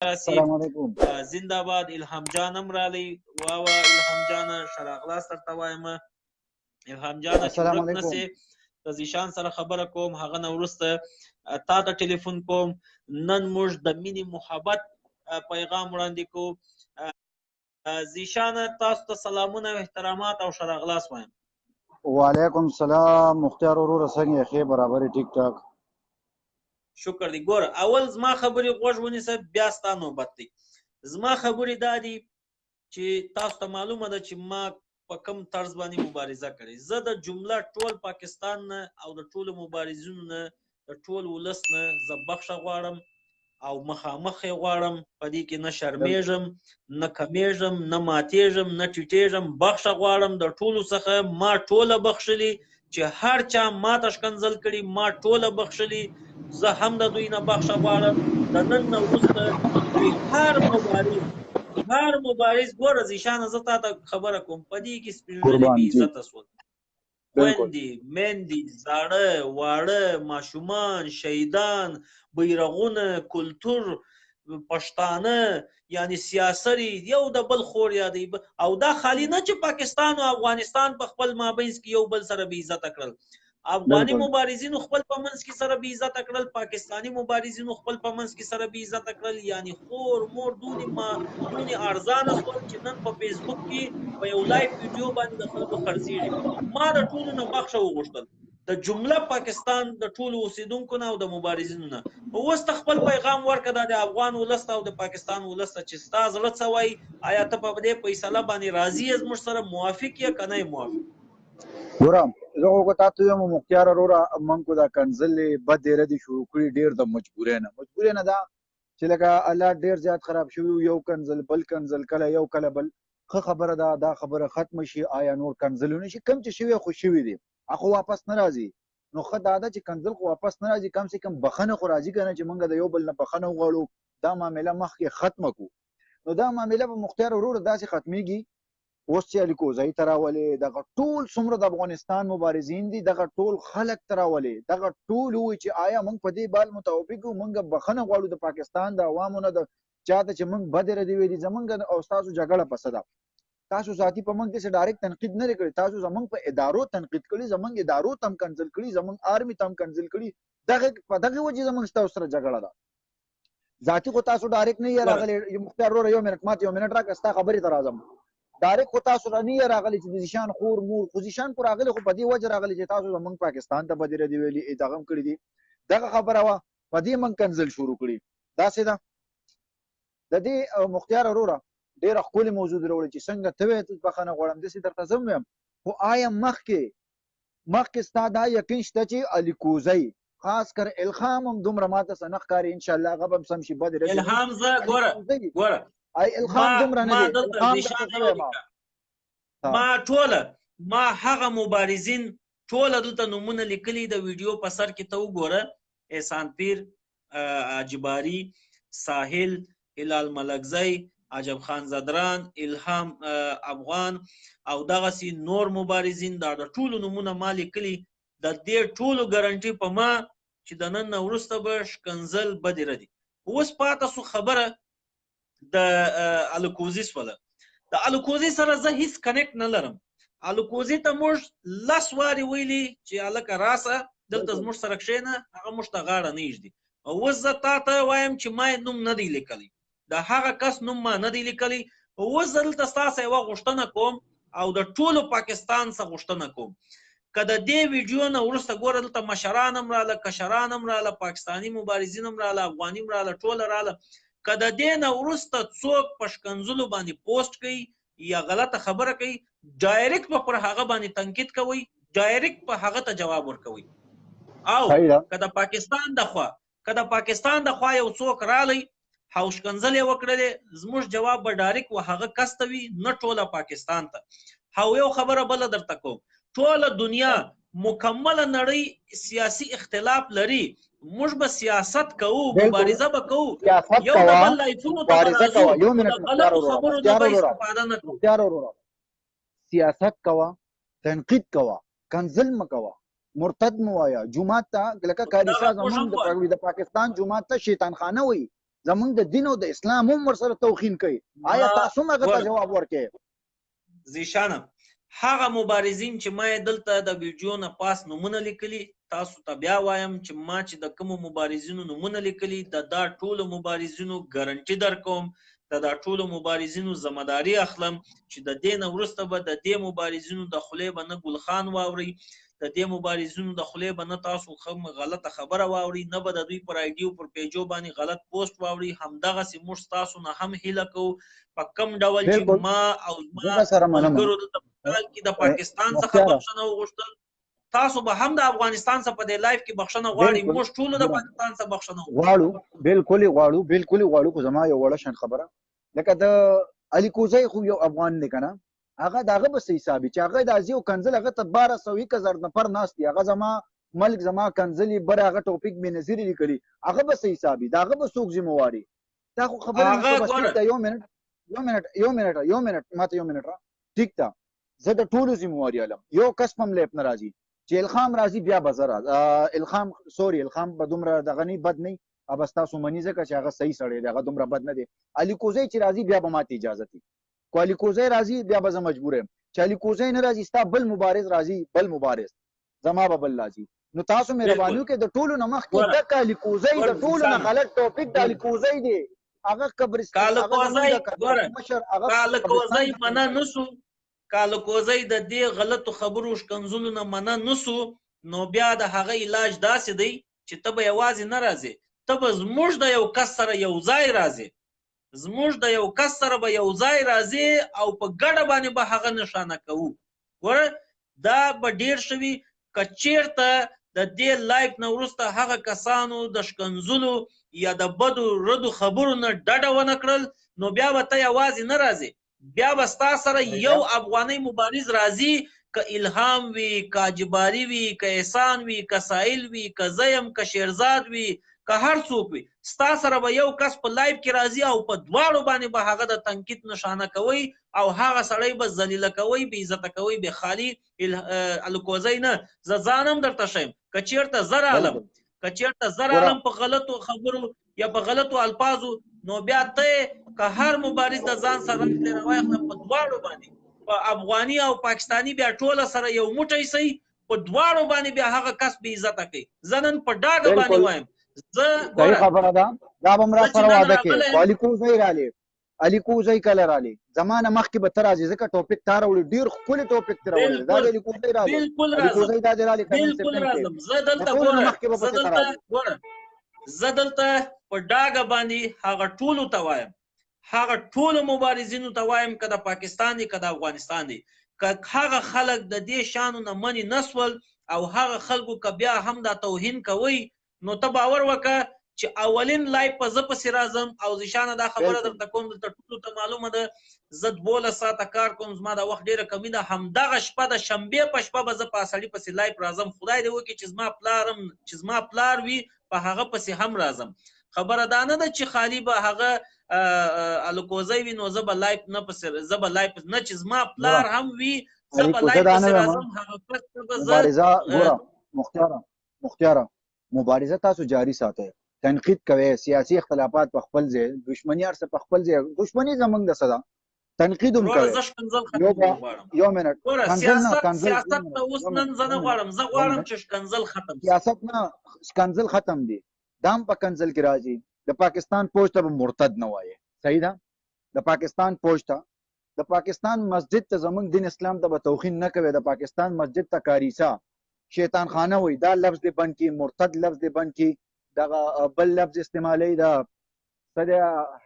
السلام علیکم. زنده باد. الهام جانم رالی واوا الهام جان شراغلا سره وایم. الهام جان چې ورک نسی د زیشان سره خبره کوم، هغه نه وروسته تا ته ټلیفون کوم. نن موږ د مینې محبت پیغام وړاندې کوو. زیشان تاسو ته سلامونه او احترامات او شراغلاس وایم. وعلیکم السلام مختار وروره، څنګه یې؟ برابر ټیک ټاک. شکر دی. ګوره اول زما خبرې غوږ ونیسه، بیا ستا نوبت دی. زما خبرې دا دي چې تاسو ته معلومه ده چې ما په کوم طرز باندې مبارزه کړې. زه د جمله ټول پاکستان نه او د ټولو مبارزینو نه د ټول ولس نه زه بخښه غواړم او مخامخ یې غواړم. په دې کې نه شرمېږم نه کمیږم نه ماتېږم نه ټیټېږم. بخښه غواړم د ټولو څخه. ما ټوله بخښلي چې هر چا ماته ښکنځل کړي، ما ټوله بخښلي. زه هم د دوی نه بخښه غواړم. د نن نه وروسته دوی هر مبارز ګوره زیشانه زه تا ته خبره کوم، په دې کې سپین ږیري بې عزته شول، خویندې میندې زاړه واړه ماشومان شهیدان بیرغونه کلتور پښتانه یعنی سیاسري یو د بل خور یادوي. او دا خالی نه چې پاکستان او افغانستان په خپل مابینځ کې یو بل سره بې عزته کړل. افغاني مبارزینو خپل په منځ کې سره بې عزته کړل، پاکستاني مبارزینو خپل په منځ کې سره بې عزته کړل. یعنی خور مور دونې ارزانه شول چې نن په فیسبوک کې په یو لایف ویډیو باندې د خلکو خرڅېږي. ما د ټولو نه بخښه وغوښتل، د جمله پاکستان د ټولو اوسېدونکو نه او د مبارزینو نه. اوس ته خپل پیغام ورکړه د افغان ولس ته او د پاکستان ولس ته چې ستا زړه څه وایي. آیا ته په دې فیصله باندې راضي یې، زموږ سره موافق یې که نه یې موافق؟ ګورم زه خو تا ته وایم مختار وروره، موږ کو دا کنځلې بد ډېره دي شروع کړي، ډېر د مجبورۍ نه ده چې لکه حالات ډېر زیات خراب شوي، یو کنځل بل کنځل، کله یو کله بل. ښه خبره ده دا خبره ختمه شي. آیا نور کنځلونه شي؟ کم چې شوي خو شوي دي، خو واپس نه راځي. نو ښه دا ده چې کنځل خو واپس نه راځي، کم سے کم بخښنه خو راځي که نه، چې موږ د یو بل نه بخښنه وغواړو، دا معامله مخکې ختمه کړو. نو دا معامله به مختار وروره داسې ختمیږي. اوس چې الیکوزی ته راولې، دغه ټول څومره د افغانستان مبارزین دي، دغه ټول خلک ته راولې، دغه ټول ووایي چې آیا موږ په دې بال متوافق یو، موږ بخښنه غواړو د پاکستان د عوامو نه، د چا ته چې موږ بدې ردې ویلي. زموږ او ستاسو جګړه پسه ده. تاسو ذاتي په موږ داسې ډایرکټ تنقید نه دی کړی، تاسو زموږ په ادارو تنقید کړي، زموږ ادارو ته هم کنځل کړي، زموږ آرمي ته هم کنځل کړي. په دغې وجې زموږ ستاسو سره جګړه ده. ذاتي خو تاسو ډایرکټ نه یې راغلی. مختار وروره یو منټ ماته یو منټ راکړه، ستا خبرې ته راځم. ډایرکټ خو تاسو را نه یې راغلی چې د زیشان خور مور، خو زیشان خو راغلی خو په دې وجه راغلی چې تاسو زموږ پاکستان ته بدې ردې ویلي، دغه هم کړي دي. دغه خبره وه، په دې موږ کنځل شروع کړي. داسې ده. د دې مختار وروره ډېره ښکلې موضوع دې راوړې چې څنګه ته وایې بخښنه غواړم، داسې درته زه هم وایم. خو آیا مخکې ستا دا یقین شته چې الیکوزی خاص کر الهام هم دومره ماته څه نه ښکاري، انشاءالله هغه به هم سم شي. بدې ردې الهام زه ګوره الهام دومره نه دی. ما هغه مبارزین ټوله دلته نومونه لیکلي د ویډیو په سر کې. ته وګوره احسان پیر، اجباري، ساحل، هلال ملکزی، عجب خان زدران، الهام افغان او دغسې نور مبارزین، دا د ټولو نومونه ما لیکلي. د دې ټولو ګارنټي په ما چې د نن نه وروسته به ښکنځل بدې ردي. اوس پاته سو خبره د الکوزي سوله. د الکوزي سره زه هیڅ کنیکټ نه لرم. الکوزي ته موږ لس وارې ویلي چې هلکه راسه دلته زموږ سره کښېنه، هغه موږ ته غاړه نه ایږدي. اوس زه تا ته وایم چې ما یې نوم نه دی لیکلی، د هغه کس نوم ما نه دی لیکلی. اوس زه دلته ستا څخه یوه غوښتنه کوم او د ټولو پاکستان څخه غوښتنه کوم، که د دې ویډیو نه وروسته ګوره دلته مشران هم راله، کشران هم راله، پاکستاني مبارزین هم راله، افغاني هم راله، ټوله راله. که د دې نه وروسته څوک په ښکنځلو باندې پوسټ کوي یا غلطه خبره کوي، ډایرکټ به پر هغه باندې تنقید کوئ، ډایرکټ په هغه ته جواب ورکوئ. او که د پاکستان د خوا یو څوک رالی او ښکنځل یې وکړلې، زموږ جواب به ډایرکټ و هغه کس ته وي، نه ټوله پاکستان ته. او یو خبره بله درته کوم، ټوله دنیا مکمله نړۍ سیاسي اختلاف لري، موږ به سیاست کوو، مبارزه به کوو، یو د بل لایفونو ته به راځو، د غلطو خبرو نه به استفاده نه کوو. سیاست کوه، تنقید کوه، کنځل مه کوه، مرتد مه وایه. جومات ته لکه کاریسا زمونږ د پاکستان جومات ته شیطان خانه وایي، زمونږ د دین او د اسلام هم ورسره توهین کوي. آیا تاسو هم هغه ته جواب ورکړئ؟ زیشانه هغه مبارزین چې ما دلته د ویډیو نه پاس نمونه لیکلي، تاسو ته بیا وایم چې ما چې د کومو مبارزینو نمونه لیکلي دا ټولو مبارزینو ګارنټي درکوم، دا ټولو مبارزینو ذمہداري اخلم چې د دې نه وروسته به د دې مبارزینو د خولې به نه ګلخان واوري، د دې مبارزینو د خولې به نه تاسو غلطه خبره واوري، نه به د دوی پر آیډیو پر پیجو باندې غلط پوسټ واوري. همدغسې موږ تاسو نه هم هیله کوو په کوم ډول چې ما او ما ملګرو د کې د پاکستان څخه بخښنه وغوښتل، تاسو به هم د افغانستان څخه په دې لایف کې بخښنه غواړئ، موږ ټول د پاکستان څخه بخښنه غواړو. بالکل غواړو، بالکل غواړو. خو زما یو وړه شان خبره، لکه د علي کوزی خو یو افغان دی کنه، هغه دغه به څه حسابي چې هغه د ازي او کنزل هغه ته 1201 نفر ناست دي، هغه زما ملک زما کنزلی بر هغه ټاپک می نظر لیکلي، هغه به څه حسابي، دغه به څوک ذمہواري؟ دا خو خبره نه. یو منټ ماته یو منټ را ټیک تا، زه د ټولو ذمہواري علم. یو کس هم لیپ نه راځي چې الخام راځي بیا بزر الخام سوري الخام به دومره دغه نه بد نه اب تاسو منی ځکه چې هغه صحیح سړی دی، هغه دومره بد نه دی. علي کوزی چې راځي بیا به ماته اجازه دي، کو علي کوزی راځي بیا به زه مجبور یم. چې علي کوزی نه راځي ستا بل مبارز راځي، بل مبارز زما به بل راځي. نو تاسو مهرباني وکړئ د ټولو نه مخکې د علي کوزی د ټولو نه غلط ټاپک د علي کوزی دی، هغه قبرستان کاله کوزی منه نسو، کاله کوزی د دې غلطو خبرو شکنځلو نه منه نسو، نو بیا د هغه علاج داسې دی چې ته به یوازې نه راځې، ته به زموږ د یو کس سره یو ځای راځې، زموږ د یو کس سره به یو ځای راځې او په ګډه باندې به هغه نشانه کوو. ګوره دا به ډیر شوي که چیرته د دې لایف نه وروسته هغه کسانو د شکنځلو یا د بدو ردو خبرو نه ډډه ونه کړل، نو بیا به ته یوازې نه راځې، بیا به ستا سره یو افغاني مبارز راځي، که الهام وي، که جباري وي، که احسان وي، که سائل وي، که زیم، که شیرزاد وي، که هر څوک وي، ستا سره به یو کس په لایف کې راځي او په دواړو باندې به هغه د تنقید نشانه کوي او هغه سړی به ذلیله کوي، بې عزته کوي. بې خالي علي کوزی نه، زه ځانم درته ښیم که چېرته زه رالم، که چېرته زه رالم په غلطو خبرو یا په غلطو الفاظو، نو بیا ته که هر مبارز د ځان سره راواخله په دواړو باندې، په افغاني او پاکستاني بیا ټوله سره یو موټی سي، په دواړو باندې بیا هغه کس بې عزته کوي. زه نن په ډاګه باندې وایم، صحیح خبره ده، دا به هم را سره واده کوي. علي کوزی رالی، علي کوزی کله رالی زمانه مخکې به ته راځي، ځکه ټاپک تا راوړي ډېر ښکلي ټاپک ته راوړي، دا د علي کوزی راځي، علي کوزی دا دی رالی بالکل راځم. زه دلته په ډاګه باندې هغه ټولو ته وایم، هغه ټولو مبارزینو ته وایم، که د پاکستان دي که د افغانستان دي، که هغه خلک د دې شانو نه منې نسول او هغه خلکو که بیا هم دا توهین کوي، نو ته باور وکړه چې اولین لایف په زه پسې راځم او زیشانه دا خبره درته کوم، دلته ټولو ته معلومه ده زه 12 ساعته کار کوم، زما د وخت ډېره کمي ده. همدغه شپه د شنبې په شپه به زه په سړي پسې لایف راځم، خدای دې وکړي چې زما پلار وي په هغه پسې هم راځم. خبره دا نه ده چې خالي به هغه علي کوزی وي نو زه به لایف نه پسې، زه به لایف نه، چې زما پلار هم وي زه به لایف پسې راځم. هغه مختاره مبارزه تاسو جاری ساتئ، تنقید کوئ، سیاسي اختلافات په خپل ځای، دشمنی هر څه په خپل ځای، دشمنی زمونږ د صدا تنقید هم کوئ. یو منټ سیاست ته اوس نن زه نه غواړم، زه غواړم چې شکنځل ختم شي. سیاست نه شکنځل ختم دي، دام په کنځل کې راځي. د پاکستان پوج ته مرتد نه وایي، صحیح ده؟ د پاکستان پوج ته، د پاکستان مسجد ته زمونږ دین اسلام ته به توهین نه کوي، د پاکستان مسجد ته کاریسا شیطان خانه وي، دا لفظ دی بند کی، مرتد لفظ دی بند کی، دغه بل لفظ استعمالي دا سده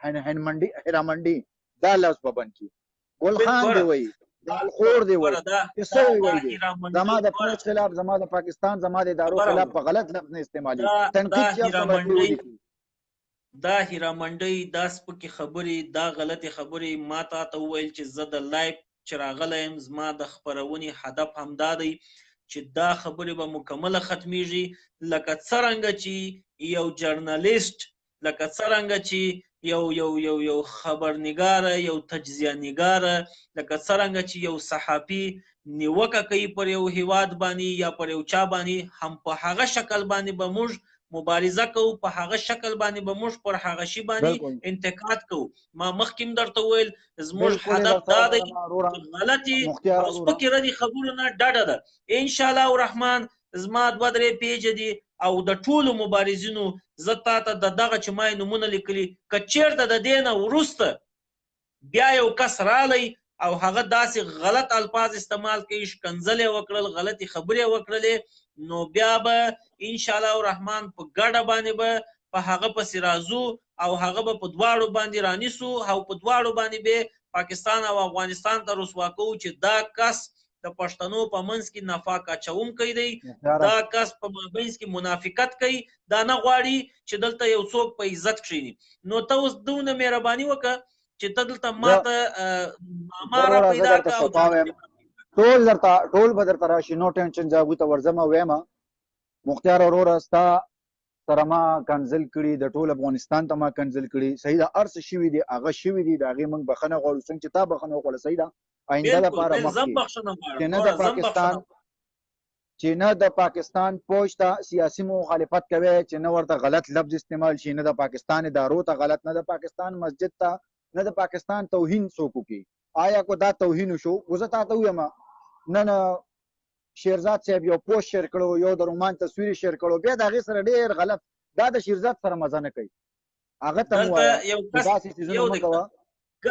هرمنډي دا لفظ به بند کی، ګل خان دی وي، دا الخور دی وي، څه وي، زما د پولیس خلاف، زما د پاکستان، زما د ادارو خلاف په غلط لفظ نه استعمالي. تنقید دا هیرامنډي، دا سپکې خبرې، دا غلطې خبرې ما ته وویل چې زه د لایف چې راغلی یم، زما د خپرونې هدف همدا دی چې دا خبرې به مکمله ختمیږي، لکه څرنګه چې یو جرنالیست، لکه څرنګه چې یو خبرنګاره، یو تجزیه نګاره، لکه څرنګه چې یو صحافي نیوکه کوي پر یو هیواد باندې یا پر یو چا باندې، هم په هغه شکل باندې به موږ مبارزه کوو په هغه شکل باندې به موږ پر هغه شي باندې انتقاد کوو. ما مخکې درته وویل زموږ هدف دا دی غلطي او سپکې ردې خبرو نه ډډه ده. انشاءالله الرحمن زما 2-3 پیجه دي او د ټولو مبارزینو زه تا ته د دغه چې ما یې نومونه لیکلي که چېرته د دې نه وروسته بیا یو کس رالی او هغه داسې غلط الفاظ استعمال کوي، شکنځل یې وکړل، غلطې خبرې یې وکړلې، نو بیا به انشاءالله الرحمن په ګډه باندې به په هغه پسې راځو او هغه به په دواړو باندې رانیسو او په دواړو باندې به پاکستان او افغانستان ته رسوا کوو چې دا کس د پښتنو په منځ کې نفاق اچونکی دی، دا کس په مابینځ کې منافقت کوي، دا نه غواړي چې دلته یو څوک په عزت کښېني. نو ته اوس دونه مهرباني وکړه چې ته دلته ماته ماما را پیدا کړه. ټول به درته راشي، نو ټینشن. جابو ته ورځم ویمه مختیار وروره ستا سره ما کنزل کړي، د ټول افغانستان ته ما کنزل کړي. صحیح ده، هر څه شوي دي هغه شوي دي، د هغې موږ بخښنه غواړو څنګه چې تا بخښنه وکړه. صحیح ده، آینده لپاره مخکې چې نه د پاکستان پوج ته سیاسي مخالفت کوي، چې نه ورته غلط لفظ استعمال شي، نه د پاکستان ادارو ته غلط، نه د پاکستان مسجد ته، نه د پاکستان توهین څوک وکړي. آیا کو دا توهین شو؟ زه تا ته وایم نن شیرزاد صاحب یو پوسټ شیر کړو، یو د رومان تصویر شیر کړو، بیا د هغې سره ډېر غلط، دا د شیرزاد سره مزه نه کوي. هغه ته مو وایه داسې څیزونه مه کوه. د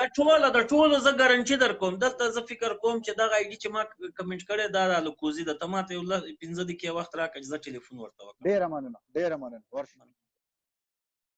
ټولو زه ګارنټي در کوم، دلته زه فکر کوم چې دغه آی ډي چې ما کمنټ کړی دا د الکوزي ده. ته ماته یو 15 دقیقې وخت راکړه چې زه ټلیفون ورته وکړم. ډېره مننه، ډېره مننه. ورشه.